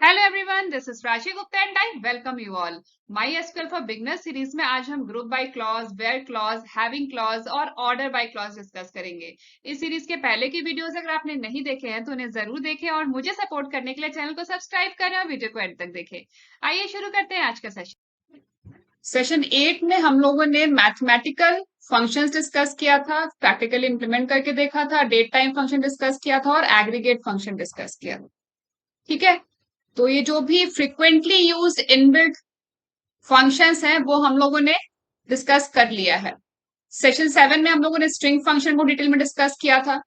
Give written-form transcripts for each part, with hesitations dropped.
Hello everyone, this is Rashi Gupta and I welcome you all. MySQL for beginner series में आज हम group by clause, where clause, having clause और order by clause discuss करेंगे। इस series के पहले की वीडियोस अगर आपने नहीं देखे हैं तो उन्हें जरूर देखें और मुझे सपोर्ट करने के लिए चैनल को सब्सक्राइब करें और वीडियो को एंड तक देखें। आइए शुरू करते हैं आज का सेशन। सेशन 8 में हम लोगों ने मैथमेटिकल फंक्शंस डिस्कस किया था, प्रैक्टिकली इंप्लीमेंट करके देखा था, डेट टाइम फंक्शन डिस्कस किया था और एग्रीगेट फंक्शन डिस्कस किया था। ठीक है, तो ये जो भी फ्रिक्वेंटली यूज्ड इनबिल्ट फंक्शंस हैं वो हम लोगों ने डिस्कस कर लिया है। सेशन 7 में हम लोगों ने स्ट्रिंग फंक्शन को डिटेल में डिस्कस किया था।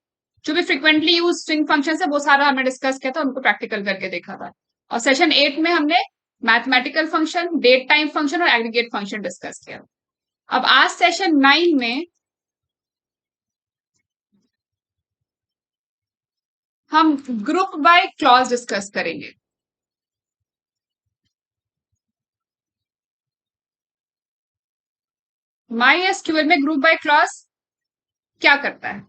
जो भी फ्रिक्वेंटली यूज स्ट्रिंग फंक्शन है वो सारा हमने डिस्कस किया था, उनको प्रैक्टिकल करके देखा था। और सेशन 8 में हमने mathematical function, date time function और एग्रीगेट फंक्शन डिस्कस किया। अब आज सेशन 9 में हम ग्रुप बाय क्लॉज डिस्कस करेंगे। माई एसक्यूएल में ग्रुप बाय क्लॉज क्या करता है?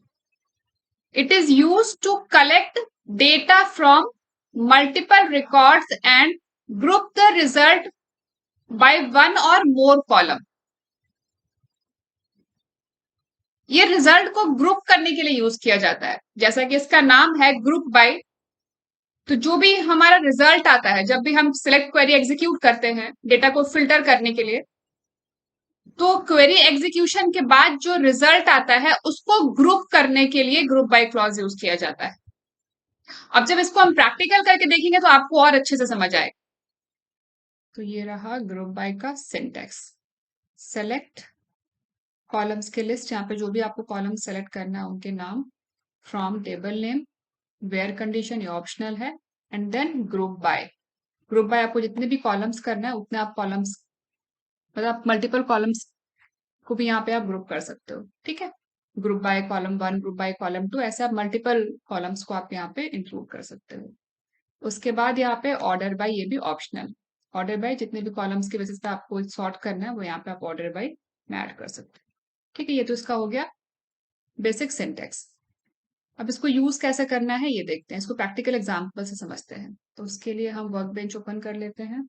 It is used to collect data from multiple records and group the result by one or more column. ये रिजल्ट को ग्रुप करने के लिए यूज किया जाता है, जैसा कि इसका नाम है ग्रुप बाय। तो जो भी हमारा रिजल्ट आता है, जब भी हम सिलेक्ट क्वेरी एग्जीक्यूट करते हैं डेटा को फिल्टर करने के लिए, तो क्वेरी एग्जीक्यूशन के बाद जो रिजल्ट आता है उसको ग्रुप करने के लिए ग्रुप बाय क्लॉज यूज किया जाता है। अब जब इसको हम प्रैक्टिकल करके देखेंगे तो आपको और अच्छे से समझ आएगा। तो ये रहा ग्रुप बाय का सिंटेक्स। सेलेक्ट कॉलम्स के लिस्ट, यहाँ पे जो भी आपको कॉलम सेलेक्ट करना है उनके नाम, from table name, where condition ये ऑप्शनल है, and then group by. Group by आपको जितने भी कॉलम्स करना है उतने आप कॉलम्स, मतलब आप मल्टीपल कॉलम्स को भी यहाँ पे आप ग्रुप कर सकते हो। ठीक है, group by column 1, group by column 2, ऐसे आप मल्टीपल कॉलम्स को आप यहाँ पे इंक्लूड कर सकते हो। उसके बाद यहाँ पे ऑर्डर बाय, ये भी ऑप्शनल। ऑर्डर बाय जितने भी कॉलम्स की बेसिस पे आपको सॉर्ट करना है वो यहाँ पे आप ऑर्डर बाय में ऐड कर सकते हैं। ठीक है, ये तो इसका हो गया बेसिक सिंटेक्स। अब इसको यूज कैसे करना है ये देखते हैं, इसको प्रैक्टिकल एग्जांपल से समझते हैं। तो उसके लिए हम वर्क बेंच ओपन कर लेते हैं।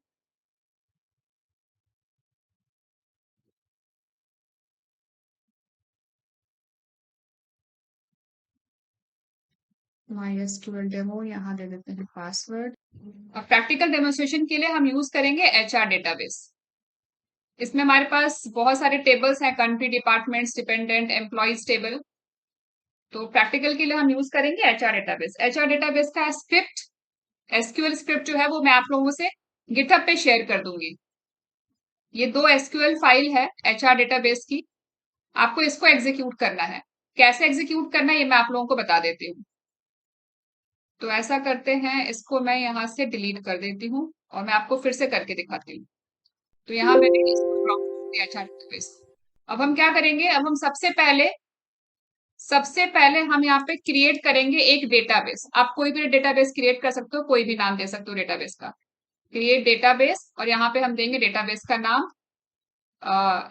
MySQL डेमो यहाँ दे देते हैं पासवर्ड। अब प्रैक्टिकल डेमोन्स्ट्रेशन के लिए हम यूज करेंगे HR डेटाबेस। इसमें हमारे पास बहुत सारे टेबल्स हैं, country, departments, dependent, employees table. तो प्रैक्टिकल के लिए हम यूज करेंगे HR डेटाबेस। HR डेटाबेस का स्क्रिप्ट, SQL स्क्रिप्ट जो है वो मैं आप लोगों से गिटहब पे शेयर कर दूंगी। ये 2 SQL फाइल है HR डेटाबेस की। आपको इसको एग्जीक्यूट करना है। कैसे एग्जीक्यूट करना है ये मैं आप लोगों को बता देती हूँ। तो ऐसा करते हैं, इसको मैं यहाँ से डिलीट कर देती हूँ और मैं आपको फिर से करके दिखाती हूँ। तो यहाँ मैंने इसको ड्रॉप कर दिया HR डेटाबेस। अब हम क्या करेंगे, अब हम सबसे पहले हम यहाँ पे क्रिएट करेंगे एक डेटाबेस। आप कोई भी डेटाबेस क्रिएट कर सकते हो, कोई भी नाम दे सकते हो डेटाबेस का। क्रिएट डेटाबेस, और यहाँ पे हम देंगे डेटाबेस का नाम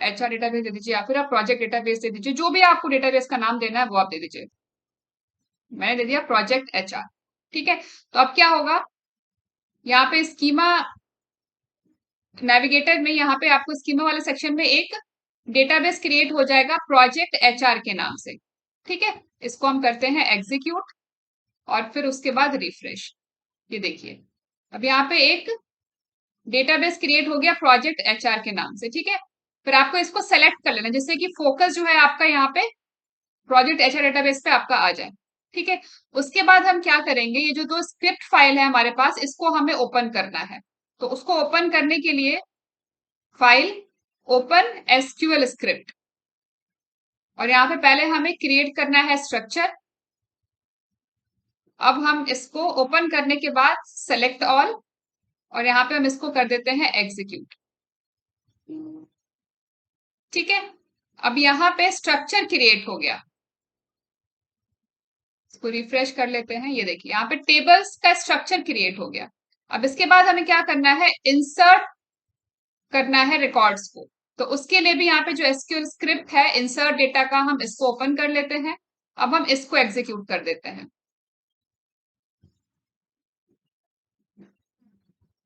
HR डेटाबेस दे दीजिए, या फिर आप प्रोजेक्ट डेटाबेस दे दीजिए। जो भी आपको डेटाबेस का नाम देना है वो आप दे दीजिए। मैंने दे दिया प्रोजेक्ट HR। ठीक है, तो अब क्या होगा, यहाँ पे स्कीमा नेविगेटर में, यहाँ पे आपको स्कीमा वाले सेक्शन में एक डेटाबेस क्रिएट हो जाएगा प्रोजेक्ट HR के नाम से। ठीक है, इसको हम करते हैं एग्जीक्यूट और फिर उसके बाद रिफ्रेश। ये देखिए, अब यहाँ पे एक डेटाबेस क्रिएट हो गया प्रोजेक्ट HR के नाम से। ठीक है, फिर आपको इसको सेलेक्ट कर लेना, जिससे कि फोकस जो है आपका यहाँ पे प्रोजेक्ट HR डेटाबेस पे आपका आ जाए। ठीक है, उसके बाद हम क्या करेंगे, ये जो 2 स्क्रिप्ट फाइल है हमारे पास, इसको हमें ओपन करना है। तो उसको ओपन करने के लिए फाइल ओपन SQL स्क्रिप्ट, और यहाँ पे पहले हमें क्रिएट करना है स्ट्रक्चर। अब हम इसको ओपन करने के बाद सेलेक्ट ऑल, और यहाँ पे हम इसको कर देते हैं एग्जीक्यूट। ठीक है, अब यहाँ पे स्ट्रक्चर क्रिएट हो गया। इसको रिफ्रेश कर लेते हैं। ये देखिए, यहाँ पे टेबल्स का स्ट्रक्चर क्रिएट हो गया। अब इसके बाद हमें क्या करना है, इंसर्ट करना है रिकॉर्ड्स को। तो उसके लिए भी यहाँ पे जो SQL स्क्रिप्ट है इंसर्ट डेटा का, हम इसको ओपन कर लेते हैं। अब हम इसको एग्जीक्यूट कर देते हैं।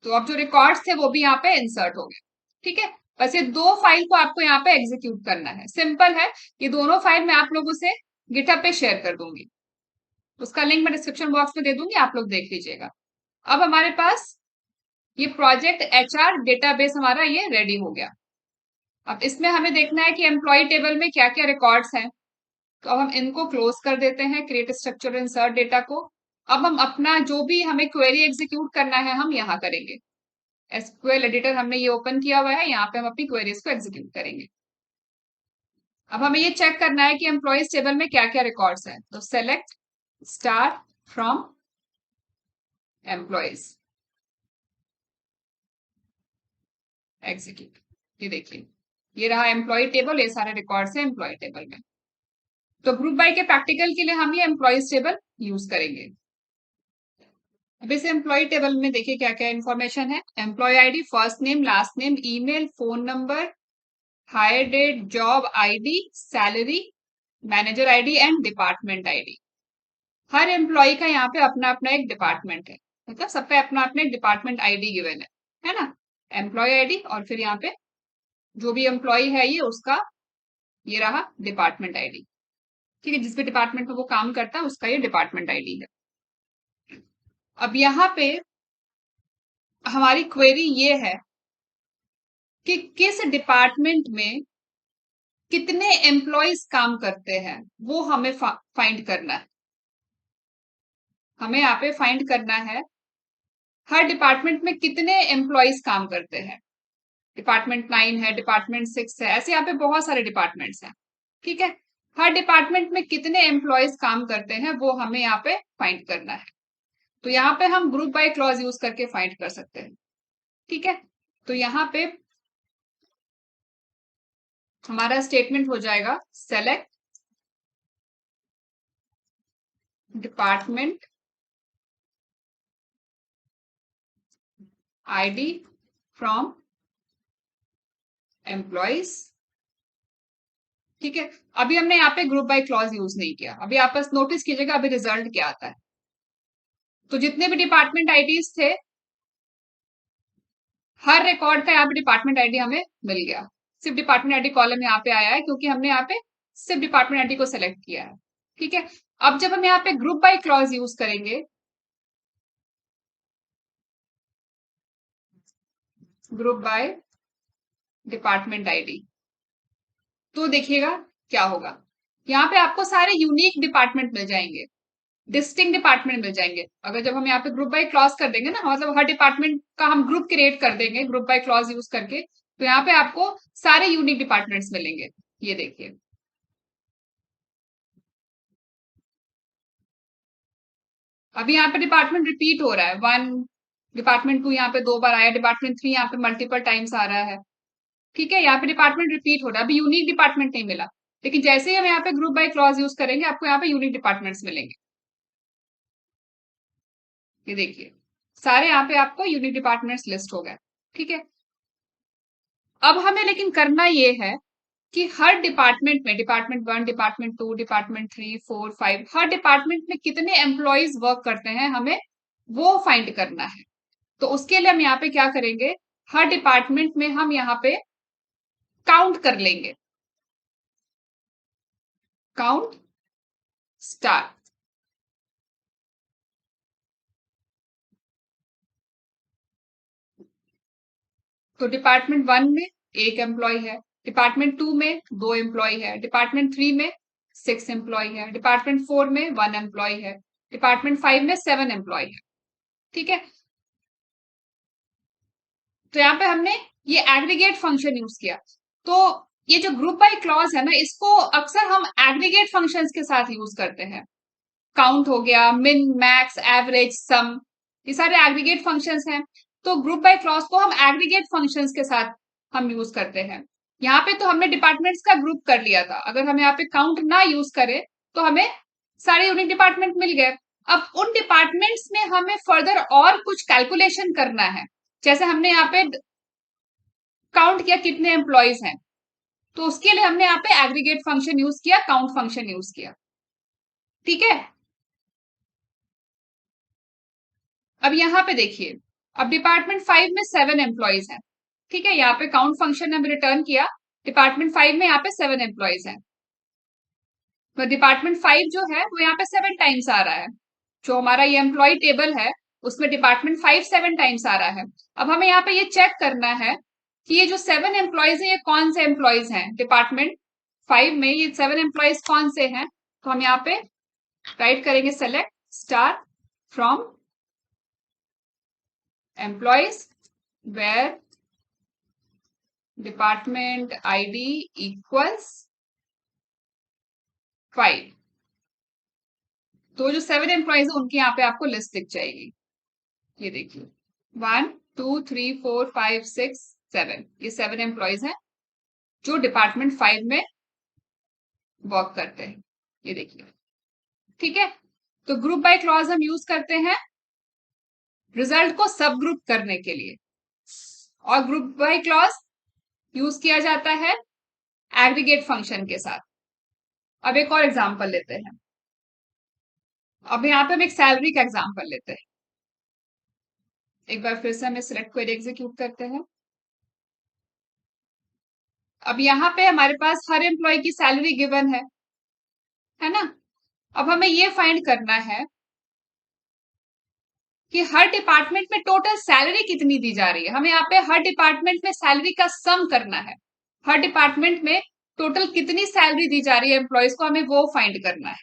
तो अब जो रिकॉर्ड्स थे वो भी यहाँ पे इंसर्ट हो गए। ठीक है, बस ये दो फाइल को आपको यहाँ पे एग्जीक्यूट करना है, सिंपल है। ये दोनों फाइल मैं आप लोगों से गिटहब पे शेयर कर दूंगी, उसका लिंक मैं डिस्क्रिप्शन बॉक्स में दे दूंगी, आप लोग देख लीजिएगा। अब हमारे पास ये प्रोजेक्ट एचआर डेटाबेस हमारा ये रेडी हो गया। अब इसमें हमें देखना है कि एम्प्लॉय टेबल में क्या क्या रिकॉर्ड्स हैं। तो अब हम इनको क्लोज कर देते हैं, क्रिएट स्ट्रक्चर इंसर्ट डेटा को। अब हम अपना जो भी हमें क्वेरी एग्जीक्यूट करना है हम यहाँ करेंगे। एसक्यूएल एडिटर हमने ये ओपन किया हुआ है, यहाँ पे हम अपनी क्वेरीज को एग्जीक्यूट करेंगे। अब हमें ये चेक करना है कि एम्प्लॉयज टेबल में क्या क्या रिकॉर्ड्स हैं। तो select star from employees, execute. ये देखिए, ये रहा एम्प्लॉय टेबल, ये सारे रिकॉर्ड्स हैं एम्प्लॉय टेबल में। तो ग्रुप बाय के प्रैक्टिकल के लिए हम ये एम्प्लॉयज टेबल यूज करेंगे। अब इस एम्प्लॉय टेबल में देखिए क्या क्या इन्फॉर्मेशन है। Employee ID, first name, last name, email, phone number, hire date, job ID, salary, manager ID and department ID. हर एम्प्लॉय का यहाँ पे अपना अपना एक डिपार्टमेंट है, मतलब सब पे अपना अपना एक डिपार्टमेंट आईडी गिवन है ना। एम्प्लॉय आईडी और फिर यहाँ पे जो भी एम्प्लॉय है ये उसका ये रहा डिपार्टमेंट आईडी। ठीक है, जिस भी डिपार्टमेंट में वो काम करता है उसका ये डिपार्टमेंट आईडी है। अब यहाँ पे हमारी क्वेरी ये है कि किस डिपार्टमेंट में कितने एम्प्लॉयज काम करते हैं, वो हमें फाइंड करना है। हमें यहाँ पे फाइंड करना है हर डिपार्टमेंट में कितने एम्प्लॉयज काम करते हैं। डिपार्टमेंट 9 है, डिपार्टमेंट 6 है, ऐसे यहाँ पे बहुत सारे डिपार्टमेंट्स हैं। ठीक है, हर डिपार्टमेंट में कितने एम्प्लॉयज काम करते हैं वो हमें यहाँ पे फाइंड करना है। तो यहाँ पे हम ग्रुप बाय क्लॉज यूज करके फाइंड कर सकते हैं। ठीक है, तो यहाँ पे हमारा स्टेटमेंट हो जाएगा select department ID from employees. ठीक है, अभी हमने यहाँ पे ग्रुप बाय क्लॉज यूज नहीं किया। अभी आप बस नोटिस कीजिएगा अभी रिजल्ट क्या आता है। तो जितने भी डिपार्टमेंट आईडीज थे हर रिकॉर्ड का यहाँ पे डिपार्टमेंट आईडी हमें मिल गया। सिर्फ डिपार्टमेंट आईडी कॉलम यहाँ पे आया है क्योंकि हमने यहाँ पे सिर्फ डिपार्टमेंट आईडी को सेलेक्ट किया है। ठीक है, अब जब हम यहाँ पे ग्रुप बाय क्लॉज यूज करेंगे, ग्रुप बाय डिपार्टमेंट आईडी, तो देखिएगा क्या होगा। यहाँ पे आपको सारे यूनिक डिपार्टमेंट मिल जाएंगे, डिस्टिंक्ट डिपार्टमेंट मिल जाएंगे। अगर जब हम यहाँ पे ग्रुप बाय क्लॉज कर देंगे ना, मतलब हर डिपार्टमेंट का हम ग्रुप क्रिएट कर देंगे ग्रुप बाय क्लॉज यूज करके, तो यहाँ पे आपको सारे यूनिक डिपार्टमेंट्स मिलेंगे। ये देखिए, अभी यहाँ पे डिपार्टमेंट रिपीट हो रहा है, 1 डिपार्टमेंट 2 यहाँ पे 2 बार आया, डिपार्टमेंट 3 यहाँ पे मल्टीपल टाइम्स आ रहा है। ठीक है, यहाँ पे डिपार्टमेंट रिपीट हो रहा है, अभी यूनिक डिपार्टमेंट नहीं मिला। लेकिन जैसे ही हम यहाँ पे ग्रुप बाय क्लॉज यूज करेंगे आपको यहाँ पे यूनिक डिपार्टमेंट्स मिलेंगे। ये देखिए, सारे यहाँ पे आपको यूनिक डिपार्टमेंट्स लिस्ट हो गए। ठीक है, अब हमें लेकिन करना ये है कि हर डिपार्टमेंट में डिपार्टमेंट 1, डिपार्टमेंट 2, डिपार्टमेंट 3, 4, 5 हर डिपार्टमेंट में कितने एम्प्लॉयज वर्क करते हैं हमें वो फाइंड करना है। तो उसके लिए हम यहाँ पे क्या करेंगे, हर डिपार्टमेंट में हम यहाँ पे काउंट कर लेंगे, काउंट स्टार। तो डिपार्टमेंट 1 में 1 एम्प्लॉय है, डिपार्टमेंट 2 में 2 एम्प्लॉय है, डिपार्टमेंट 3 में 6 एम्प्लॉय है, डिपार्टमेंट 4 में 1 एम्प्लॉय है, डिपार्टमेंट 5 में 7 एम्प्लॉय है। ठीक है, तो यहाँ पे हमने ये एग्रीगेट फंक्शन यूज किया। तो ये जो ग्रुप बाय क्लॉज है ना, इसको अक्सर हम एग्रीगेट फंक्शंस के साथ यूज करते हैं। काउंट हो गया, मिन, मैक्स, एवरेज, सम, ये सारे एग्रीगेट फंक्शंस हैं। तो ग्रुप बाय क्लॉज को हम एग्रीगेट फंक्शंस के साथ हम यूज करते हैं। यहाँ पे तो हमने डिपार्टमेंट्स का ग्रुप कर लिया था, अगर हम यहाँ पे काउंट ना यूज करें तो हमें सारे यूनिक डिपार्टमेंट मिल गए। अब उन डिपार्टमेंट्स में हमें फर्दर और कुछ कैलकुलेशन करना है। जैसे हमने यहाँ पे काउंट किया कितने एम्प्लॉयज हैं, तो उसके लिए हमने यहाँ पे एग्रीगेट फंक्शन यूज किया, काउंट फंक्शन यूज किया। ठीक है, अब यहाँ पे देखिए, अब डिपार्टमेंट 5 में 7 एम्प्लॉइज हैं, ठीक है, यहाँ पे काउंट फंक्शन हमने रिटर्न किया, डिपार्टमेंट 5 में यहाँ पे 7 एम्प्लॉइज हैं, तो डिपार्टमेंट 5 जो है वो यहाँ पे 7 टाइम्स आ रहा है, जो हमारा ये एम्प्लॉय टेबल है उसमें डिपार्टमेंट 5 7 टाइम्स आ रहा है। अब हमें यहाँ पे ये चेक करना है कि ये जो 7 एम्प्लॉइज हैं ये कौन से एम्प्लॉइज हैं, डिपार्टमेंट 5 में ये 7 एम्प्लॉइज कौन से हैं, तो हम यहाँ पे राइट करेंगे select star from employees where department ID equals 5, तो जो 7 एम्प्लॉइज है उनकी यहाँ पे आपको लिस्ट दिख जाएगी, ये देखिए 1 2 3 4 5 6 7, ये 7 एम्प्लॉइज हैं जो डिपार्टमेंट 5 में वर्क करते हैं, ये देखिए, ठीक है। तो ग्रुप बाय क्लॉज हम यूज करते हैं रिजल्ट को सब ग्रुप करने के लिए, और ग्रुप बाय क्लॉज यूज किया जाता है एग्रीगेट फंक्शन के साथ। अब एक और एग्जांपल लेते हैं, अब यहाँ पे हम एक सैलरी का एग्जांपल लेते हैं, एक बार फिर से हमें सिलेक्ट क्वेरी एग्जीक्यूट करते हैं। अब यहाँ पे हमारे पास हर एम्प्लॉय की सैलरी गिवन है ना। अब हमें ये फाइंड करना है कि हर डिपार्टमेंट में टोटल सैलरी कितनी दी जा रही है, हमें यहाँ पे हर डिपार्टमेंट में सैलरी का सम करना है, हर डिपार्टमेंट में टोटल कितनी सैलरी दी जा रही है एम्प्लॉयज को, हमें वो फाइंड करना है।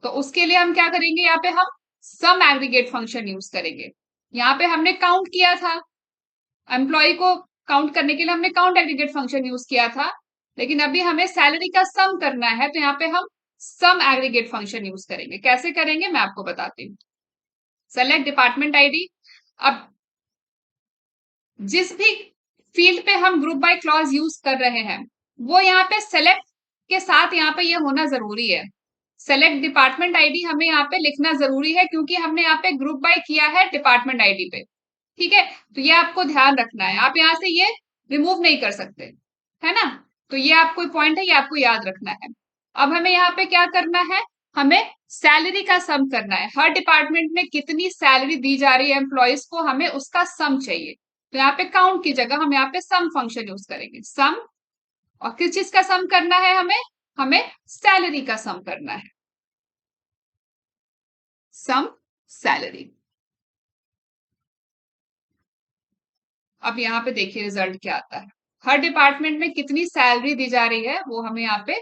तो उसके लिए हम क्या करेंगे, यहाँ पे हम सम एग्रीगेट फंक्शन यूज करेंगे। यहाँ पे हमने काउंट किया था एम्प्लॉय को, काउंट करने के लिए हमने काउंट एग्रीगेट फंक्शन यूज किया था, लेकिन अभी हमें सैलरी का सम करना है, तो यहाँ पे हम सम एग्रीगेट फंक्शन यूज करेंगे। कैसे करेंगे मैं आपको बताती हूँ। सेलेक्ट डिपार्टमेंट आईडी, अब जिस भी फील्ड पे हम ग्रुप बाय क्लॉज यूज कर रहे हैं वो यहाँ पे सेलेक्ट के साथ यहाँ पे ये होना जरूरी है, सेलेक्ट डिपार्टमेंट आईडी हमें यहाँ पे लिखना जरूरी है, क्योंकि हमने यहाँ पे ग्रुप बाय किया है डिपार्टमेंट आईडी पे, ठीक है। तो ये आपको ध्यान रखना है, आप यहाँ से ये रिमूव नहीं कर सकते, है ना। तो ये आपको पॉइंट है, ये आपको याद रखना है। अब हमें यहाँ पे क्या करना है, हमें सैलरी का सम करना है, हर डिपार्टमेंट में कितनी सैलरी दी जा रही है एम्प्लॉयज को, हमें उसका सम चाहिए। तो यहाँ पे काउंट की जगह हम यहाँ पे सम फंक्शन यूज करेंगे, सम, और किस चीज का सम करना है हमें, हमें सैलरी का सम करना है, सम सैलरी। अब यहाँ पे देखिए रिजल्ट क्या आता है, हर डिपार्टमेंट में कितनी सैलरी दी जा रही है वो हमें यहाँ पे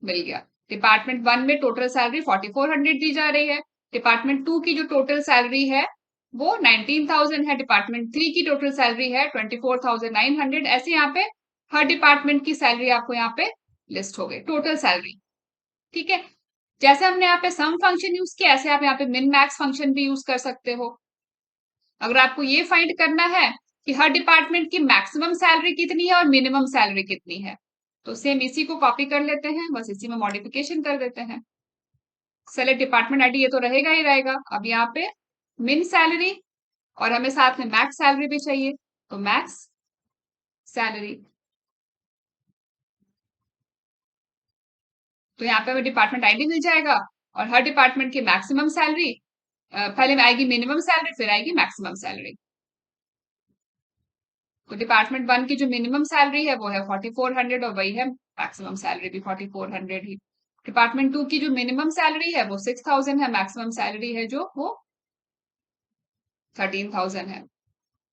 मिल गया। डिपार्टमेंट 1 में टोटल सैलरी 4400 दी जा रही है, डिपार्टमेंट 2 की जो टोटल सैलरी है वो 19,000 है, डिपार्टमेंट 3 की टोटल सैलरी है 24,900, ऐसे यहाँ पे हर डिपार्टमेंट की सैलरी आपको यहाँ पे लिस्ट हो गई, टोटल सैलरी, ठीक है। जैसे हमने यहाँ पे सम फंक्शन यूज किया, ऐसे आप यहाँ पे मिन मैक्स फंक्शन भी यूज कर सकते हो। अगर आपको ये फाइंड करना है कि हर डिपार्टमेंट की मैक्सिमम सैलरी कितनी है और मिनिमम सैलरी कितनी है, तो सेम इसी को कॉपी कर लेते हैं, बस इसी में मॉडिफिकेशन कर देते हैं। सेलेक्ट डिपार्टमेंट आईडी, ये तो रहेगा ही रहेगा। अब यहाँ पे मिन सैलरी और हमें साथ में मैक्स सैलरी भी चाहिए, तो मैक्स सैलरी, तो यहाँ पे हमें डिपार्टमेंट आईडी मिल जाएगा, और हर डिपार्टमेंट की मैक्सिमम सैलरी, पहले में आएगी मिनिमम सैलरी फिर आएगी मैक्सिमम सैलरी। तो डिपार्टमेंट 1 की जो मिनिमम सैलरी है वो है 4400, और वही है मैक्सिमम सैलरी भी 4400 ही। डिपार्टमेंट 2 की जो मिनिमम सैलरी है वो 6000 है, मैक्सिमम सैलरी है जो वो 13,000 है,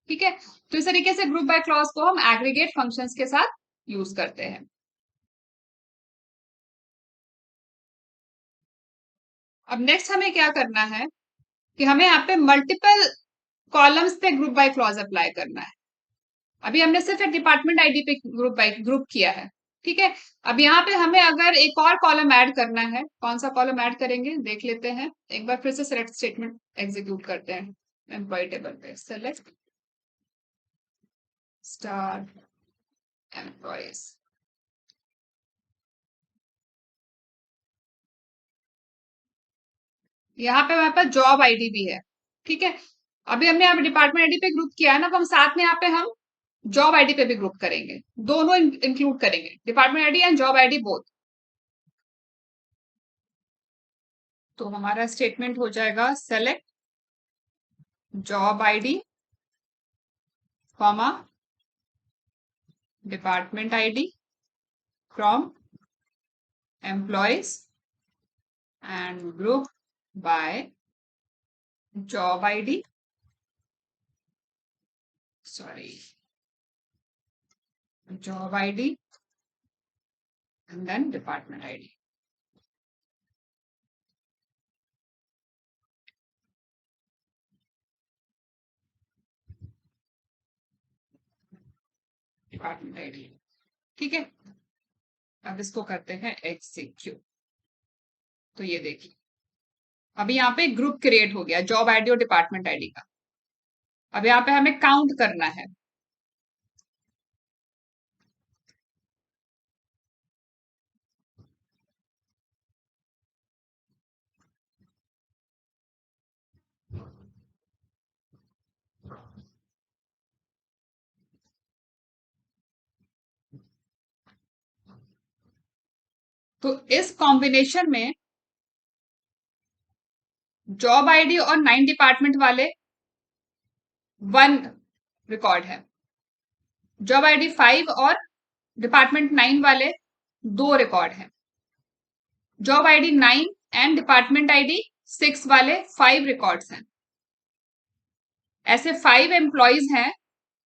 ठीक है। तो इस तरीके से ग्रुप बाय क्लॉज को हम एग्रीगेट फंक्शंस के साथ यूज करते हैं। अब नेक्स्ट हमें क्या करना है कि हमें यहाँ पे मल्टीपल कॉलम्स पे ग्रुप बाय क्लॉज अप्लाई करना है। अभी हमने सिर्फ एक डिपार्टमेंट आईडी पे ग्रुप बाय ग्रुप किया है, ठीक है। अब यहाँ पे हमें अगर एक और कॉलम ऐड करना है, कौन सा कॉलम ऐड करेंगे देख लेते हैं, एक बार फिर से सिलेक्ट स्टेटमेंट एग्जीक्यूट करते हैं। एम्प्लॉय टेबल पे सेलेक्ट स्टार एम्प्लॉयज, यहाँ पे हमारे पास जॉब आईडी भी है, ठीक है। अभी हमने यहाँ पे डिपार्टमेंट आईडी पे ग्रुप किया है ना, तो हम साथ में यहाँ पे हम जॉब आईडी पे भी ग्रुप करेंगे, दोनों इंक्लूड करेंगे, department ID and job ID both. तो हमारा स्टेटमेंट हो जाएगा select job ID comma department ID from employees and group by job ID, sorry, job ID and then department ID. Department ID, ठीक है। अब इसको करते हैं एग्जीक्यूट। तो ये देखिए अभी यहाँ पे ग्रुप क्रिएट हो गया जॉब आईडी और डिपार्टमेंट आईडी का। अब यहाँ पे हमें काउंट करना है। तो इस कॉम्बिनेशन में जॉब आईडी और 9 डिपार्टमेंट वाले 1 रिकॉर्ड है, जॉब आईडी 5 और डिपार्टमेंट 9 वाले 2 रिकॉर्ड है, job ID 9 and department ID 6 वाले 5 रिकॉर्ड्स हैं। ऐसे 5 एम्प्लॉयज हैं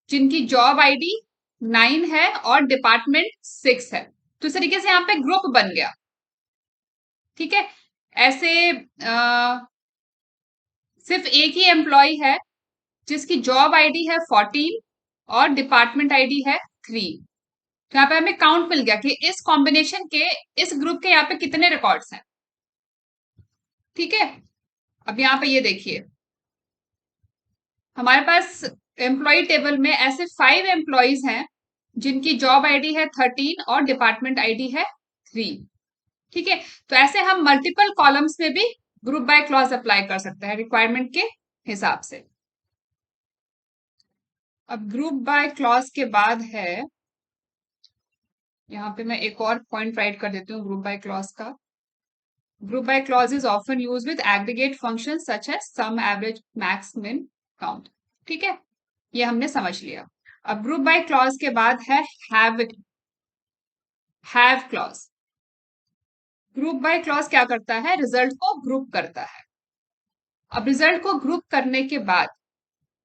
जिनकी जॉब आईडी 9 है और डिपार्टमेंट 6 है। तो इस तरीके से यहाँ पे ग्रुप बन गया, ठीक है। ऐसे सिर्फ एक ही एम्प्लॉय है जिसकी जॉब आईडी है 14 और डिपार्टमेंट आईडी है 3। तो यहाँ पे हमें काउंट मिल गया कि इस कॉम्बिनेशन के, इस ग्रुप के यहाँ पे कितने रिकॉर्ड्स हैं, ठीक है। अब यहाँ पे ये देखिए हमारे पास एम्प्लॉय टेबल में ऐसे 5 एम्प्लॉयज हैं जिनकी जॉब आईडी है 13 और डिपार्टमेंट आईडी है 3, ठीक है। तो ऐसे हम मल्टीपल कॉलम्स में भी ग्रुप बाय क्लॉज अप्लाई कर सकते हैं रिक्वायरमेंट के हिसाब से। अब ग्रुप बाय क्लॉज के बाद है, यहाँ पे मैं एक और पॉइंट राइट कर देती हूँ ग्रुप बाय क्लॉज का। Group by clause is often use with aggregate function such as sum, average, max, min, count, ठीक है। ये हमने समझ लिया। अब ग्रुप बाय क्लॉज के बाद है have clause. Group by clause क्या करता है, रिजल्ट को ग्रुप करता है। अब रिजल्ट को ग्रुप करने के बाद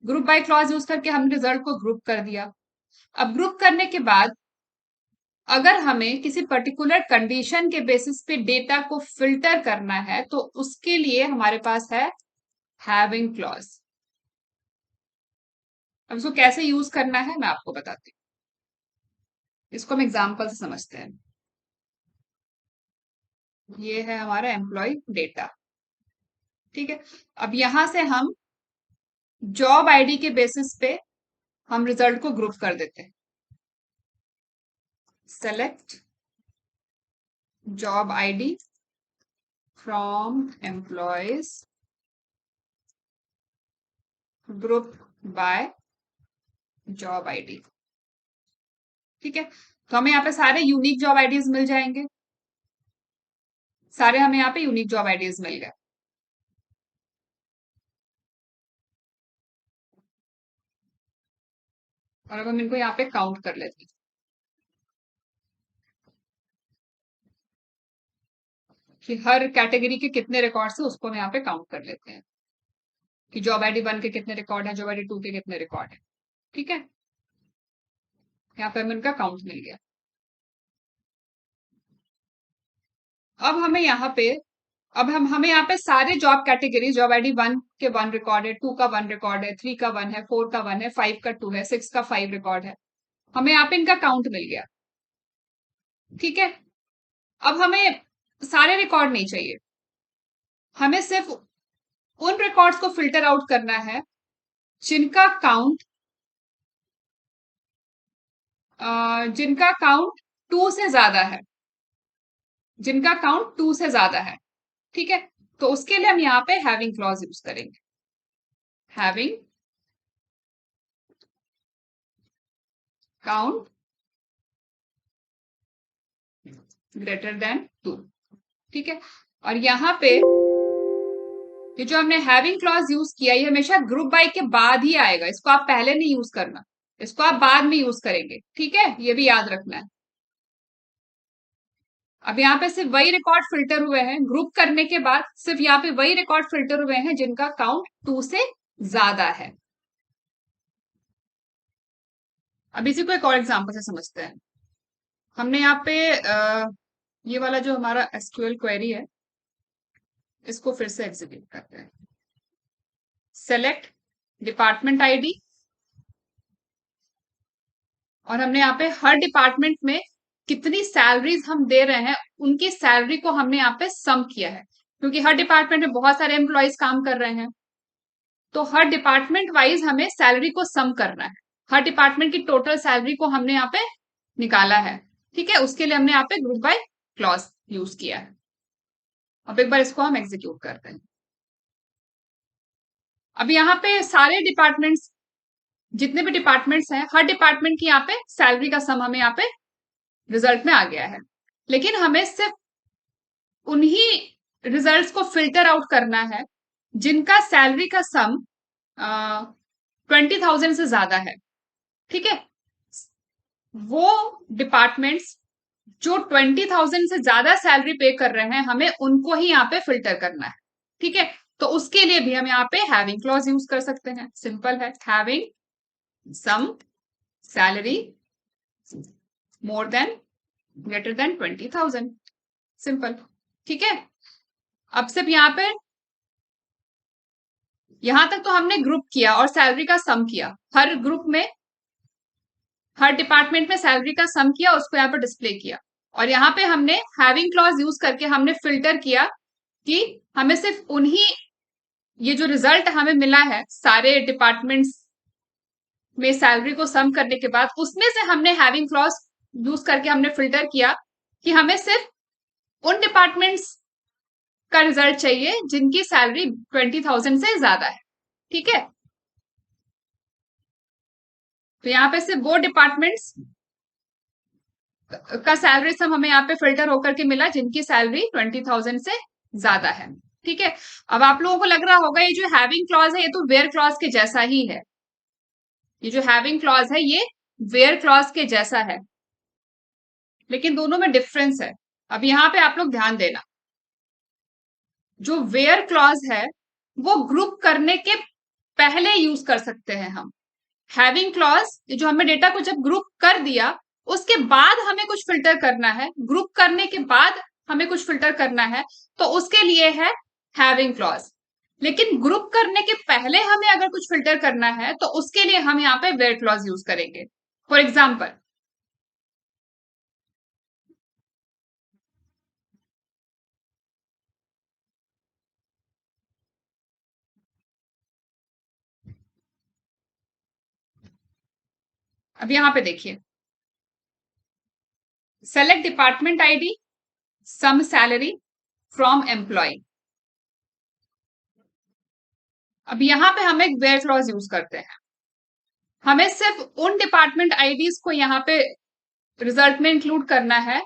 ग्रुप बाय क्लॉज यूज करके हमने रिजल्ट को ग्रुप कर दिया। अब ग्रुप करने के बाद अगर हमें किसी पर्टिकुलर कंडीशन के बेसिस पे डेटा को फिल्टर करना है तो उसके लिए हमारे पास है हैविंग क्लॉज। अब इसको कैसे यूज करना है मैं आपको बताती हूँ, इसको हम एग्जाम्पल से समझते हैं। ये है हमारा एम्प्लॉय डेटा, ठीक है। अब यहां से हम जॉब आईडी के बेसिस पे हम रिजल्ट को ग्रुप कर देते हैं। Select job ID from employees group by job ID, ठीक है। तो हमें यहाँ पे सारे यूनिक जॉब आईडीज मिल जाएंगे, सारे हमें यहाँ पे यूनिक जॉब आईडीज मिल गए। और अब हम इनको यहाँ पे काउंट कर लेते हैं कि हर कैटेगरी के कितने रिकॉर्ड है उसको हम यहाँ पे काउंट कर लेते हैं कि जॉब आईडी 1 के कितने रिकॉर्ड है, जॉब आईडी 2 के कितने रिकॉर्ड है, ठीक है। यहाँ पे हमें उनका काउंट मिल गया। अब हमें यहाँ पे हमें यहाँ पे सारे जॉब कैटेगरी, जॉब आईडी 1 के 1 रिकॉर्ड है, 2 का 1 रिकॉर्ड है, 3 का 1 है, 4 का 1 है, 5 का 2 है, 6 का 5 रिकॉर्ड है, हमें यहाँ पे इनका काउंट मिल गया, ठीक है। अब हमें सारे रिकॉर्ड नहीं चाहिए, हमें सिर्फ उन रिकॉर्ड्स को फिल्टर आउट करना है जिनका काउंट 2 से ज्यादा है, जिनका काउंट 2 से ज्यादा है, ठीक है। तो उसके लिए हम यहाँ पे हैविंग क्लॉज यूज करेंगे, हैविंग काउंट ग्रेटर देन 2, ठीक है। और यहाँ पे ये जो हमने हैविंग क्लॉज यूज किया ये हमेशा ग्रुप बाय के बाद ही आएगा, इसको आप पहले नहीं यूज करना। इसको आप बाद में यूज करेंगे, ठीक है, ये भी याद रखना है। अब यहाँ पे सिर्फ वही रिकॉर्ड फिल्टर हुए हैं, ग्रुप करने के बाद सिर्फ यहाँ पे वही रिकॉर्ड फिल्टर हुए हैं जिनका काउंट 2 से ज्यादा है। अब इसी को एक और एग्जांपल से समझते हैं। हमने यहाँ पे ये वाला जो हमारा एसक्यूएल क्वेरी है, इसको फिर से एग्जीक्यूट करते हैं। सेलेक्ट डिपार्टमेंट आईडी, और हमने यहाँ पे हर डिपार्टमेंट में कितनी सैलरीज हम दे रहे हैं उनकी सैलरी को हमने यहाँ पे सम किया है, क्योंकि हर डिपार्टमेंट में बहुत सारे एम्प्लॉयज काम कर रहे हैं, तो हर डिपार्टमेंट वाइज हमें सैलरी को सम करना है। हर डिपार्टमेंट की टोटल सैलरी को हमने यहाँ पे निकाला है, ठीक है, उसके लिए हमने यहाँ पे ग्रुप बाय क्लॉज यूज किया है। अब एक बार इसको हम एग्जीक्यूट करते हैं। अब यहाँ पे सारे डिपार्टमेंट्स, जितने भी डिपार्टमेंट्स हैं, हर डिपार्टमेंट की यहाँ पे सैलरी का सम हमें यहाँ पे रिजल्ट में आ गया है, लेकिन हमें सिर्फ उन्हीं रिजल्ट्स को फिल्टर आउट करना है जिनका सैलरी का सम 20,000 से ज्यादा है, ठीक है। वो डिपार्टमेंट्स जो 20,000 से ज्यादा सैलरी पे कर रहे हैं, हमें उनको ही यहाँ पे फिल्टर करना है, ठीक है। तो उसके लिए भी हम यहाँ पे हैविंग क्लॉज यूज कर सकते हैं। सिंपल है, having sum salary more than greater than 20,000, simple, ठीक है। अब सिर्फ यहाँ पे, यहां तक तो हमने ग्रुप किया और सैलरी का सम किया, हर ग्रुप में हर डिपार्टमेंट में सैलरी का सम किया, उसको यहाँ पर डिस्प्ले किया, और यहाँ पे हमने हैविंग क्लॉज यूज करके हमने फिल्टर किया कि हमें सिर्फ उन्हीं, ये जो रिजल्ट हमें मिला है सारे डिपार्टमेंट्स में सैलरी को सम करने के बाद, उसमें से हमने हैविंग क्लॉज यूज करके हमने फिल्टर किया कि हमें सिर्फ उन डिपार्टमेंट्स का रिजल्ट चाहिए जिनकी सैलरी 20,000 से ज्यादा है, ठीक है। तो यहाँ पे सिर्फ वो डिपार्टमेंट्स का सैलरी सम हमें यहाँ पे फिल्टर होकर के मिला जिनकी सैलरी 20,000 से ज्यादा है, ठीक है। अब आप लोगों को लग रहा होगा ये जो हैविंग क्लॉज है ये तो वेयर क्लॉज के जैसा ही है, ये जो हैविंग क्लॉज है ये वेयर क्लॉज के जैसा है, लेकिन दोनों में डिफरेंस है। अब यहाँ पे आप लोग ध्यान देना, जो वेयर क्लॉज है वो ग्रुप करने के पहले यूज कर सकते हैं हम। हैविंग क्लॉज जो हमें डेटा को जब ग्रुप कर दिया उसके बाद हमें कुछ फिल्टर करना है, ग्रुप करने के बाद हमें कुछ फिल्टर करना है, तो उसके लिए है हैविंग क्लॉज। लेकिन ग्रुप करने के पहले हमें अगर कुछ फिल्टर करना है तो उसके लिए हम यहाँ पे वेयर क्लॉज यूज करेंगे। फॉर एग्जाम्पल, अब यहाँ पे देखिए, select department ID sum salary from employee. अब यहाँ पे हम एक वेयर क्लॉज यूज करते हैं, हमें सिर्फ उन डिपार्टमेंट आईडीज को यहाँ पे रिजल्ट में इंक्लूड करना है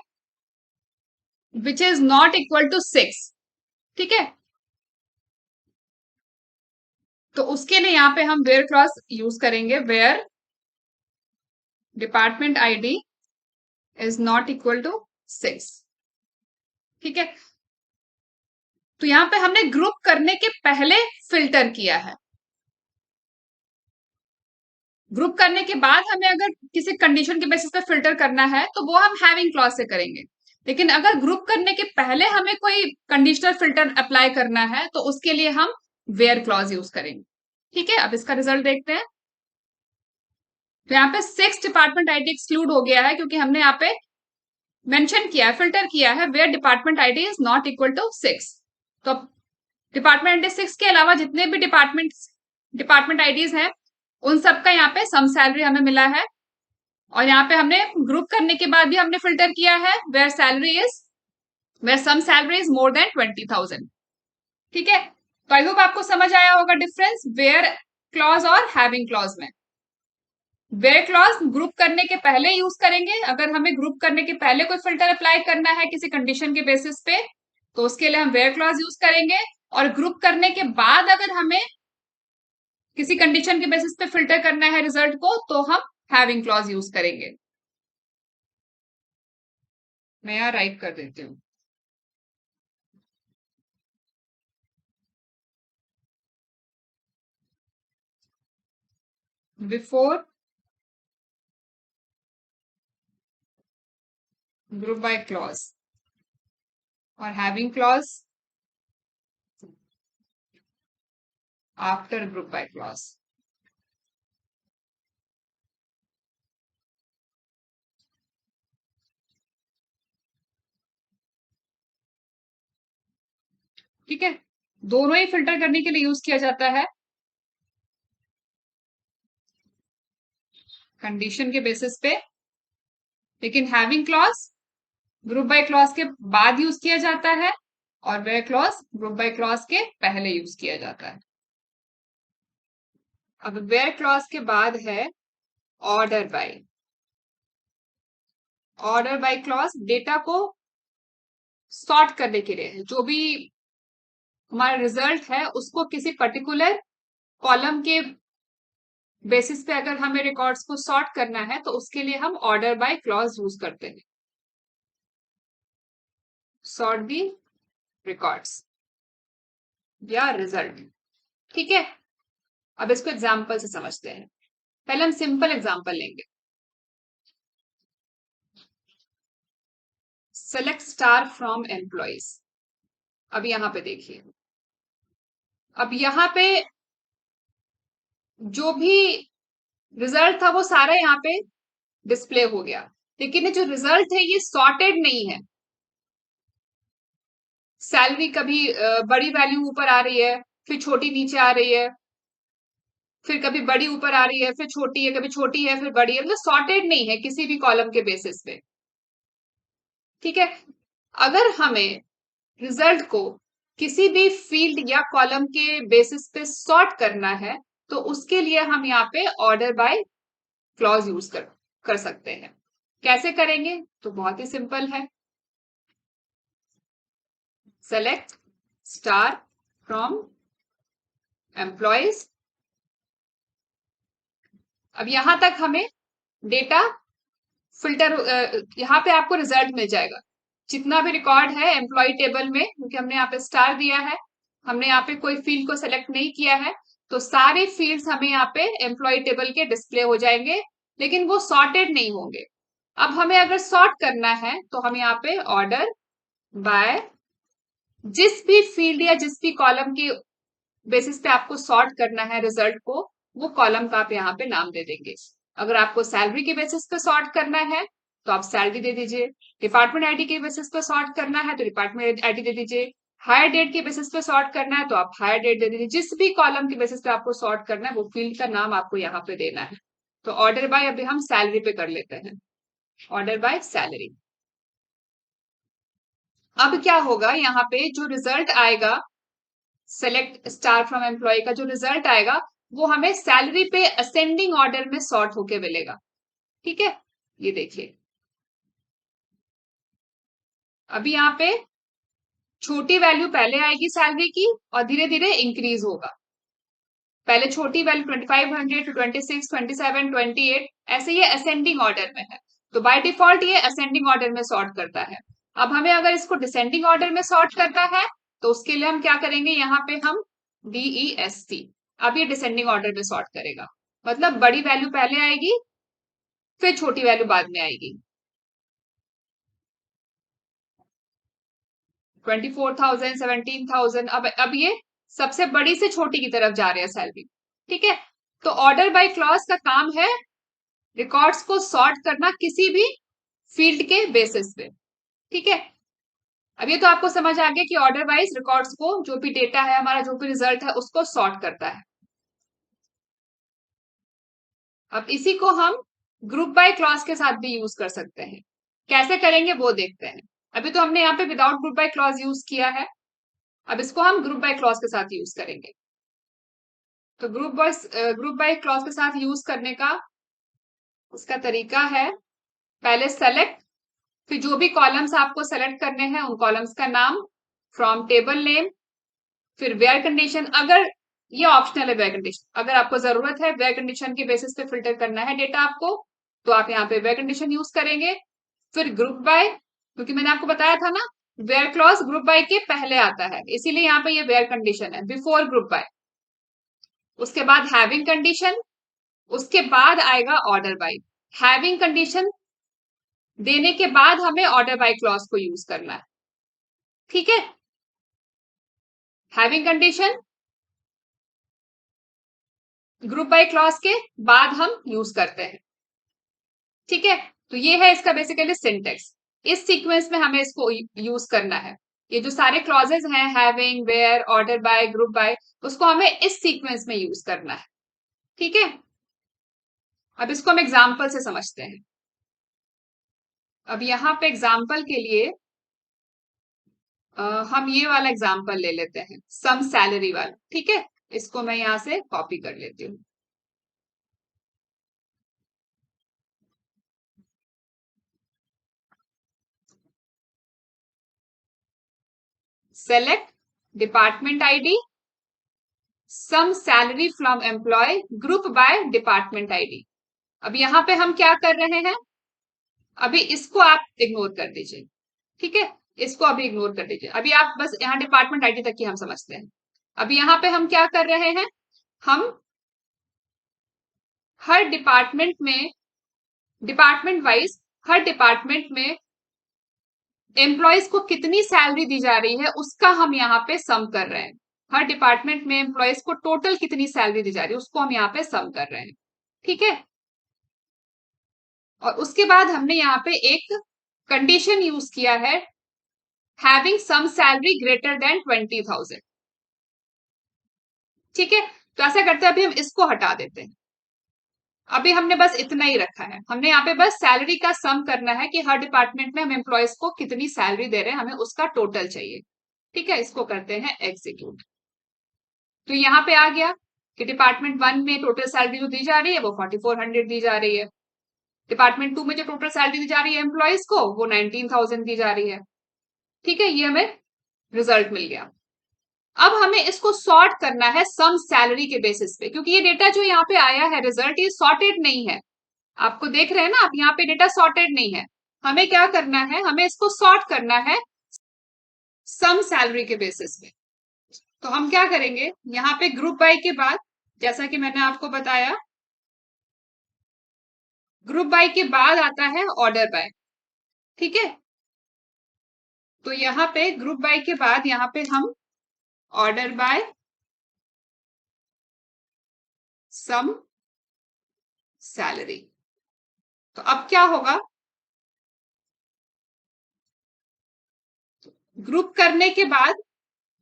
which is not equal to 6, ठीक है। तो उसके लिए यहाँ पे हम वेयर क्लॉज यूज करेंगे, where department ID is not equal to 6, ठीक है। तो यहाँ पे हमने ग्रुप करने के पहले फिल्टर किया है, ग्रुप करने के बाद हमें अगर किसी कंडीशन के बेसिस पे फिल्टर करना है तो वो हम हैविंग क्लॉज से करेंगे, लेकिन अगर ग्रुप करने के पहले हमें कोई कंडीशनल फिल्टर अप्लाई करना है तो उसके लिए हम वेयर क्लॉज यूज करेंगे, ठीक है। अब इसका रिजल्ट देखते हैं। तो यहाँ पे 6 डिपार्टमेंट आईडी एक्सक्लूड हो गया है क्योंकि हमने यहाँ पे मेंशन किया है, फिल्टर किया है where department ID is not equal to 6। तो डिपार्टमेंट आईडी 6 के अलावा जितने भी डिपार्टमेंट आईडीज हैं उन सबका यहाँ पे सम सैलरी हमें मिला है, और यहाँ पे हमने ग्रुप करने के बाद भी हमने फिल्टर किया है where sum salary is more than 20,000, ठीक है। तो आई होप आपको समझ आया होगा डिफरेंस वेयर क्लॉज और हैविंग क्लॉज में। वेयर क्लॉज ग्रुप करने के पहले यूज करेंगे, अगर हमें ग्रुप करने के पहले कोई फिल्टर अप्लाई करना है किसी कंडीशन के बेसिस पे तो उसके लिए हम वेयर क्लॉज यूज करेंगे, और ग्रुप करने के बाद अगर हमें किसी कंडीशन के बेसिस पे फिल्टर करना है रिजल्ट को तो हम हैविंग क्लॉज यूज करेंगे। मैं यहाँ राइट कर देती हूँ। बिफोर ग्रुप बाय क्लॉज और having clause after group by clause. ठीक है, दोनों ही फिल्टर करने के लिए यूज किया जाता है। कंडीशन के बेसिस पे, लेकिन having clause group by clause के बाद यूज किया जाता है और where clause group by clause के पहले यूज किया जाता है। अब वेयर क्लॉज के बाद है order by. Order by clause data को सॉर्ट करने के लिए है। जो भी हमारा रिजल्ट है उसको किसी पर्टिकुलर कॉलम के बेसिस पे अगर हमें रिकॉर्ड्स को सॉर्ट करना है तो उसके लिए हम ऑर्डर बाय क्लॉज यूज करते हैं। सॉर्ट दी रिकॉर्ड्स या रिजल्ट। ठीक है, अब इसको एग्जाम्पल से समझते हैं। पहले हम सिंपल एग्जाम्पल लेंगे। Select star from employees. अब यहां पे देखिए, अब यहाँ पे जो भी रिजल्ट था वो सारा यहाँ पे डिस्प्ले हो गया, लेकिन ये जो रिजल्ट है ये सॉर्टेड नहीं है। सैलरी कभी बड़ी वैल्यू ऊपर आ रही है, फिर छोटी नीचे आ रही है, फिर कभी बड़ी ऊपर आ रही है, फिर छोटी है, कभी छोटी है, फिर बड़ी है, मतलब सॉर्टेड नहीं है किसी भी कॉलम के बेसिस पे। ठीक है, अगर हमें रिजल्ट को किसी भी फील्ड या कॉलम के बेसिस पे सॉर्ट करना है तो उसके लिए हम यहाँ पे ऑर्डर बाय क्लॉज यूज कर सकते हैं। कैसे करेंगे? तो बहुत ही सिंपल है। Select star from employees. अब यहां तक हमें डेटा फिल्टर, यहाँ पे आपको रिजल्ट मिल जाएगा। जितना भी रिकॉर्ड है एम्प्लॉय टेबल में, क्योंकि हमने यहाँ पे स्टार दिया है, हमने यहाँ पे कोई फील्ड को सेलेक्ट नहीं किया है, तो सारे फील्ड्स हमें यहाँ पे एम्प्लॉय टेबल के डिस्प्ले हो जाएंगे, लेकिन वो सॉर्टेड नहीं होंगे। अब हमें अगर सॉर्ट करना है तो हम यहाँ पे ऑर्डर बाय, जिस भी फील्ड या जिस भी कॉलम के बेसिस पे आपको सॉर्ट करना है रिजल्ट को, वो कॉलम का आप यहाँ पे नाम दे देंगे। अगर आपको सैलरी के बेसिस पे सॉर्ट करना है तो आप सैलरी दे दीजिए। डिपार्टमेंट आईडी के बेसिस पे सॉर्ट करना है तो डिपार्टमेंट आईडी दे दीजिए। हायर डेट के बेसिस पे सॉर्ट करना है तो आप हायर डेट दे दीजिए। जिस भी कॉलम के बेसिस पे आपको सॉर्ट करना है वो फील्ड का नाम आपको यहाँ पे देना है। तो ऑर्डर बाय अभी हम सैलरी पे कर लेते हैं, ऑर्डर बाय सैलरी। अब क्या होगा, यहाँ पे जो रिजल्ट आएगा, सेलेक्ट स्टार फ्रॉम एम्प्लॉय का जो रिजल्ट आएगा वो हमें सैलरी पे असेंडिंग ऑर्डर में सॉर्ट होके मिलेगा। ठीक है, ये देखिए, अभी यहाँ पे छोटी वैल्यू पहले आएगी सैलरी की और धीरे धीरे इंक्रीज होगा। पहले छोटी वैल्यू 2500 टू 26, 27, 28, ऐसे ये असेंडिंग ऑर्डर में है। तो बाय डिफॉल्ट ये असेंडिंग ऑर्डर में सॉर्ट करता है। अब हमें अगर इसको डिसेंडिंग ऑर्डर में सॉर्ट करना है तो उसके लिए हम क्या करेंगे, यहाँ पे हम DESC। अब ये डिसेंडिंग ऑर्डर में सॉर्ट करेगा, मतलब बड़ी वैल्यू पहले आएगी फिर छोटी वैल्यू बाद में आएगी। 24,000, 17,000, अब ये सबसे बड़ी से छोटी की तरफ जा रहे हैं सैलरी। ठीक है, तो ऑर्डर बाय क्लॉज का काम है रिकॉर्ड्स को सॉर्ट करना किसी भी फील्ड के बेसिस पे। ठीक है, अब ये तो आपको समझ आ गया कि ऑर्डर वाइज रिकॉर्ड्स को, जो भी डेटा है हमारा, जो भी रिजल्ट है उसको सॉर्ट करता है। अब इसी को हम ग्रुप बाय क्लॉज के साथ भी यूज कर सकते हैं। कैसे करेंगे वो देखते हैं। अभी तो हमने यहाँ पे without group by clause use किया है, अब इसको हम ग्रुप बाय क्लॉज के साथ यूज करेंगे। तो ग्रुप बाय क्लॉज के साथ यूज करने का उसका तरीका है, पहले सेलेक्ट, फिर जो भी कॉलम्स आपको सेलेक्ट करने हैं उन कॉलम्स का नाम, फ्रॉम टेबल नेम, फिर वेयर कंडीशन। अगर ये ऑप्शनल है वेयर कंडीशन। अगर आपको जरूरत है वेयर कंडीशन के बेसिस पे फिल्टर करना है डेटा आपको, तो आप यहाँ पे वेयर कंडीशन यूज करेंगे। फिर ग्रुप बाय, क्योंकि मैंने आपको बताया था ना वेयर क्लॉज ग्रुप बाय के पहले आता है, इसीलिए यहाँ पे ये वेयर कंडीशन है बिफोर ग्रुप बाय। उसके बाद हैविंग कंडीशन, उसके बाद आएगा ऑर्डर बाय। हैविंग कंडीशन देने के बाद हमें ऑर्डर बाय क्लॉज को यूज करना है। ठीक है, having condition group by clause के बाद हम यूज करते हैं। ठीक है, तो ये है इसका बेसिकली सिंटेक्स। इस सीक्वेंस में हमें इसको यूज करना है। ये जो सारे क्लॉजेज हैं having, where, order by, group by, उसको हमें इस सीक्वेंस में यूज करना है। ठीक है, अब इसको हम एग्जाम्पल से समझते हैं। अब यहाँ पे एग्जाम्पल के लिए हम ये वाला एग्जाम्पल ले लेते हैं, सम सैलरी वाला। ठीक है, इसको मैं यहाँ से कॉपी कर लेती हूँ। Select department ID, sum salary from employee, group by department ID. अब यहाँ पे हम क्या कर रहे हैं, अभी इसको आप इग्नोर कर दीजिए। ठीक है, इसको अभी इग्नोर कर दीजिए। अभी आप बस यहाँ डिपार्टमेंट आईडी तक ही हम समझते हैं। अभी यहाँ पे हम क्या कर रहे हैं, हम हर डिपार्टमेंट में, डिपार्टमेंट वाइज हर डिपार्टमेंट में एम्प्लॉयज को कितनी सैलरी दी जा रही है उसका हम यहाँ पे सम कर रहे हैं। हर डिपार्टमेंट में एम्प्लॉयज को टोटल कितनी सैलरी दी जा रही है उसको हम यहाँ पे सम कर रहे हैं। ठीक है, और उसके बाद हमने यहाँ पे एक कंडीशन यूज किया है, having sum salary greater than 20,000। ठीक है, तो ऐसा करते हैं अभी हम इसको हटा देते हैं। अभी हमने बस इतना ही रखा है, हमने यहाँ पे बस सैलरी का सम करना है कि हर डिपार्टमेंट में हम एम्प्लॉयज को कितनी सैलरी दे रहे हैं, हमें उसका टोटल चाहिए। ठीक है, इसको करते हैं एग्जीक्यूट। तो यहाँ पे आ गया कि डिपार्टमेंट 1 में टोटल सैलरी जो दी जा रही है वो 4400 दी जा रही है। डिपार्टमेंट 2 में जो टोटल सैलरी दी जा रही है एम्प्लॉयज को वो 19,000 दी जा रही है। ठीक है, ये हमें रिजल्ट मिल गया। अब हमें इसको सॉर्ट करना है सम सैलरी के बेसिस पे, क्योंकि ये डेटा जो यहाँ पे आया है रिजल्ट, ये सॉर्टेड नहीं है। आपको देख रहे हैं ना, आप यहाँ पे डेटा सॉर्टेड नहीं है। हमें क्या करना है, हमें इसको सॉर्ट करना है सम सैलरी के बेसिस पे। तो हम क्या करेंगे, यहाँ पे ग्रुप बाय के बाद, जैसा कि मैंने आपको बताया, ग्रुप बाय के बाद आता है ऑर्डर बाय। ठीक है, तो यहाँ पे ग्रुप बाय के बाद यहाँ पे हम ऑर्डर बाय सम सैलरी। तो अब क्या होगा, ग्रुप करने के बाद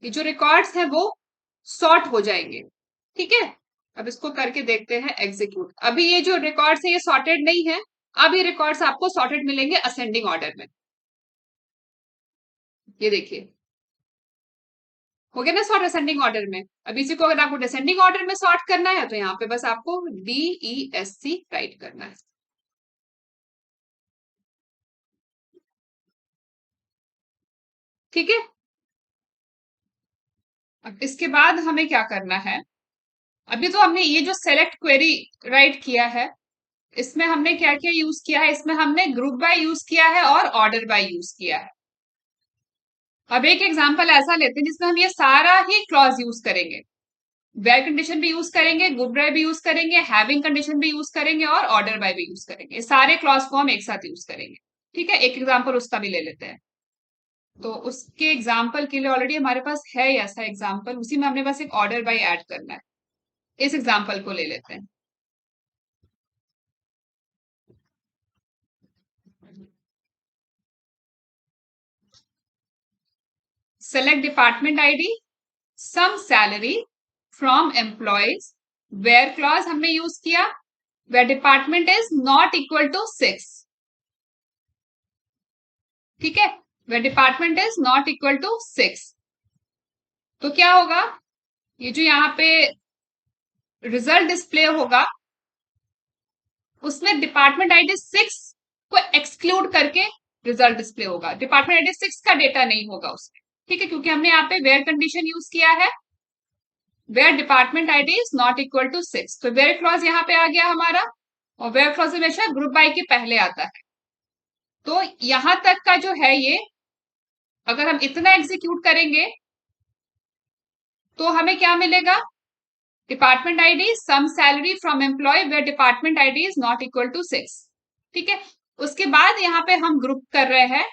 ये जो रिकॉर्ड्स हैं वो सॉर्ट हो जाएंगे। ठीक है, अब इसको करके देखते हैं एग्जीक्यूट। अभी ये जो रिकॉर्ड्स है ये सॉर्टेड नहीं है, अब ये रिकॉर्ड्स आपको सॉर्टेड मिलेंगे असेंडिंग ऑर्डर में। ये देखिए, हो गया ना सॉर्ट असेंडिंग ऑर्डर में। अब इसी को अगर आपको डिसेंडिंग ऑर्डर में सॉर्ट करना है तो यहाँ पे बस आपको DESC राइट करना है। ठीक है, अब इसके बाद हमें क्या करना है, अभी तो हमने ये जो सेलेक्ट क्वेरी राइट किया है इसमें हमने क्या क्या यूज किया है, इसमें हमने ग्रुप बाय यूज किया है और ऑर्डर बाय यूज किया है। अब एक एग्जांपल ऐसा लेते हैं जिसमें हम ये सारा ही क्लॉज यूज करेंगे, वेयर कंडीशन भी यूज करेंगे, ग्रुप बाय भी यूज करेंगे, हैविंग कंडीशन भी यूज करेंगे और ऑर्डर बाय भी यूज करेंगे। ये सारे क्लॉज को हम एक साथ यूज करेंगे। ठीक है, एक एग्जाम्पल उसका भी ले लेते हैं। तो उसके एग्जाम्पल के लिए ऑलरेडी हमारे पास है ऐसा एग्जाम्पल, उसी में हमने बस एक ऑर्डर बाय ऐड करना है। इस एग्जाम्पल को ले लेते हैं। Select department ID, sum salary from employees, where clause हमने यूज किया, where department is not equal to 6। ठीक है, where department is not equal to 6। तो क्या होगा, ये जो यहाँ पे रिजल्ट डिस्प्ले होगा उसमें डिपार्टमेंट आईडी 6 को एक्सक्लूड करके रिजल्ट डिस्प्ले होगा, डिपार्टमेंट आईडी 6 का डेटा नहीं होगा उसमें। ठीक है, क्योंकि हमने यहाँ पे वेयर कंडीशन यूज किया है, where department ID is not equal to 6। तो वेयर क्लॉज यहाँ पे आ गया हमारा, और वेयर क्लॉज हमेशा ग्रुप बाय के पहले आता है। तो यहां तक का जो है ये, अगर हम इतना एग्जीक्यूट करेंगे तो हमें क्या मिलेगा? Department ID sum salary from employee where department ID is not equal to 6। ठीक है, उसके बाद यहाँ पे हम ग्रुप कर रहे हैं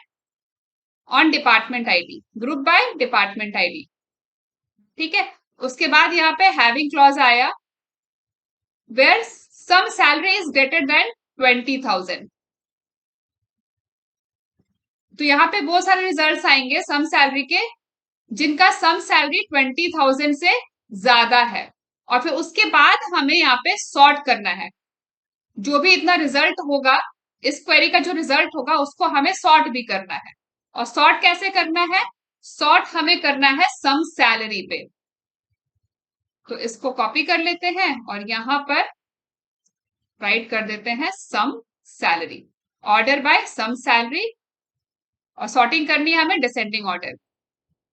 on department ID, group by department ID. ठीक है, उसके बाद यहाँ पे हैविंग क्लॉज आया where sum salary is greater than 20,000। तो यहाँ पे बहुत सारे रिजल्ट्स आएंगे सम सैलरी के जिनका सम सैलरी 20,000 से ज्यादा है, और फिर उसके बाद हमें यहाँ पे सॉर्ट करना है। जो भी इतना रिजल्ट होगा, इस क्वेरी का जो रिजल्ट होगा उसको हमें सॉर्ट भी करना है। और सॉर्ट कैसे करना है? सॉर्ट हमें करना है सम सैलरी पे। तो इसको कॉपी कर लेते हैं और यहां पर राइट कर देते हैं sum salary, order by sum salary, और सॉर्टिंग करनी है हमें डिसेंडिंग ऑर्डर।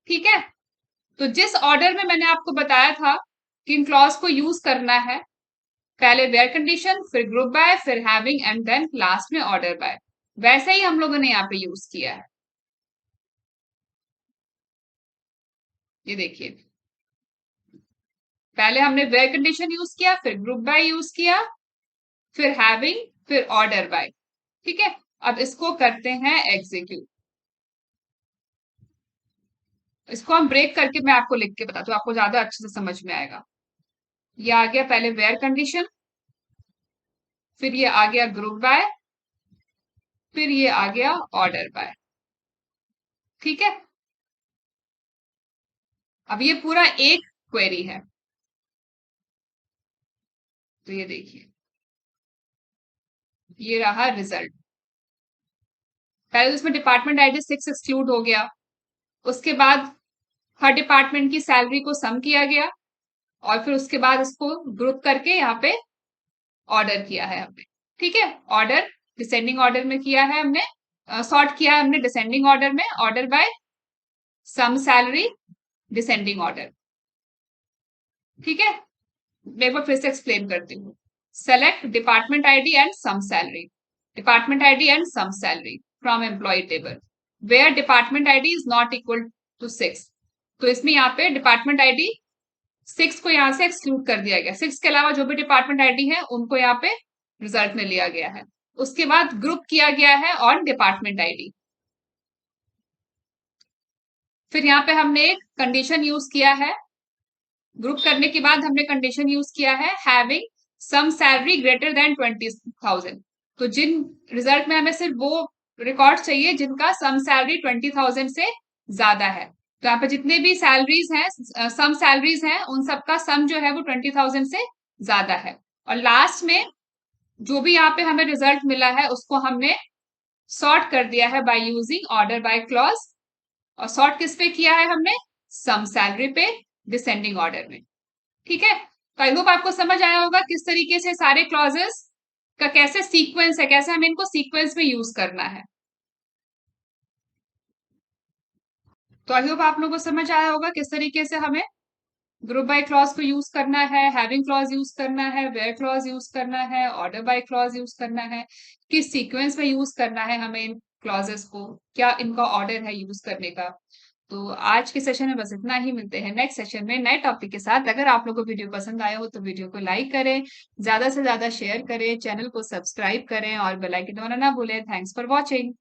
ठीक है, तो जिस ऑर्डर में मैंने आपको बताया था कि इन क्लॉज को यूज करना है, पहले वेयर कंडीशन, फिर ग्रुप बाय, फिर हैविंग, एंड देन लास्ट में ऑर्डर बाय, वैसे ही हम लोगों ने यहाँ पे यूज किया है। ये देखिए, पहले हमने वेयर कंडीशन यूज किया, फिर ग्रुप बाय यूज किया, फिर हैविंग, फिर ऑर्डर बाय। ठीक है, अब इसको करते हैं एग्जीक्यूट। इसको हम ब्रेक करके मैं आपको लिख के बताती हूँ, आपको ज्यादा अच्छे से समझ में आएगा। ये आ गया पहले वेयर कंडीशन, फिर ये आ गया ग्रुप बाय, फिर ये आ गया ऑर्डर बाय। ठीक है, अब ये पूरा एक क्वेरी है। तो ये देखिए, ये रहा रिजल्ट। पहले तो इसमें डिपार्टमेंट आईडी 6 एक्सक्लूड हो गया, उसके बाद हर डिपार्टमेंट की सैलरी को सम किया गया, और फिर उसके बाद इसको ग्रुप करके यहाँ पे ऑर्डर किया है हमने। ठीक है, ऑर्डर डिसेंडिंग ऑर्डर में किया है हमने, सॉर्ट किया है हमने डिसेंडिंग ऑर्डर में, order by sum salary descending order. ठीक है, मैं एक बार फिर से एक्सप्लेन करती हूँ। Select department ID and sum salary, department ID and sum salary from employee table where department ID is not equal to 6। तो इसमें यहाँ पे डिपार्टमेंट आईडी 6 को यहाँ से एक्सक्लूड कर दिया गया, 6 के अलावा जो भी डिपार्टमेंट आईडी है उनको यहाँ पे रिजल्ट में लिया गया है। उसके बाद ग्रुप किया गया है ऑन डिपार्टमेंट आईडी। फिर यहाँ पे हमने एक कंडीशन यूज किया है, ग्रुप करने के बाद हमने कंडीशन यूज किया है having sum salary greater than 20,000। तो जिन रिजल्ट में हमें सिर्फ वो रिकॉर्ड चाहिए जिनका सम सैलरी 20,000 से ज्यादा है। तो यहाँ पे जितने भी सैलरीज हैं, सम सैलरीज हैं, उन सबका सम जो है वो 20,000 से ज्यादा है। और लास्ट में जो भी यहाँ पे हमें रिजल्ट मिला है उसको हमने सॉर्ट कर दिया है by using order by clause. और सॉर्ट किस पे किया है हमने? सम सैलरी पे, डिसेंडिंग ऑर्डर में। ठीक है, तो आई होप आपको समझ आया होगा किस तरीके से सारे क्लॉजेस का कैसे सीक्वेंस है, कैसे हमें इनको सीक्वेंस में यूज करना है। तो आई होप आप लोगों को समझ आया होगा किस तरीके से हमें ग्रुप बाय क्लॉज को यूज करना है, हैविंग क्लॉज यूज करना है, वेयर क्लॉज यूज करना है, ऑर्डर बाय क्लॉज यूज करना है, किस सीक्वेंस में यूज करना है हमें इन क्लॉजेस को, क्या इनका ऑर्डर है यूज करने का। तो आज के सेशन में बस इतना ही, मिलते हैं नेक्स्ट सेशन में नए टॉपिक के साथ। अगर आप लोगों को वीडियो पसंद आया हो तो वीडियो को लाइक करें, ज्यादा से ज्यादा शेयर करें, चैनल को सब्सक्राइब करें और बेल आइकन दबाना ना भूलें। Thanks for watching.